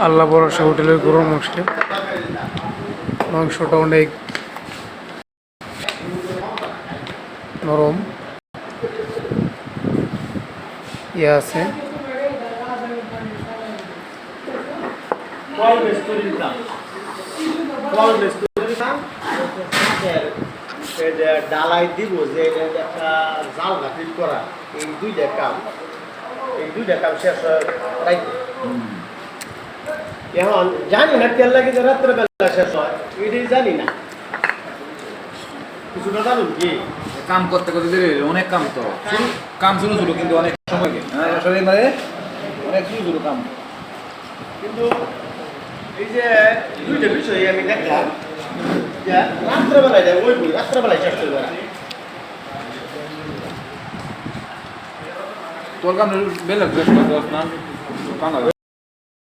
আল্লাহ ভরসা হোটেলের গরুর মাংসে মাংসটা অনেক নরম ইয়ে আছে। ডালাই দিব যে একটা জাল ঘাটির করা এই দুইটা কাম শেষ হয়। এখন জানি না তেল লাগে যে রাত্রে বেলা শেষ হয় এটাই জানি না। কিছুটা জানুন কি কাম করতে করতে অনেক কাম তো কাম শুরু কিন্তু অনেক সময় আসলে মানে অনেক শুরু কাম কিন্তু এই যে দুইটা বিষয় আমি দেখলাম যে রাত্রেবেলায় যায় ওই বই রাত্রেবেলায় শেষ হয়ে যায়। তোর কাম বেলা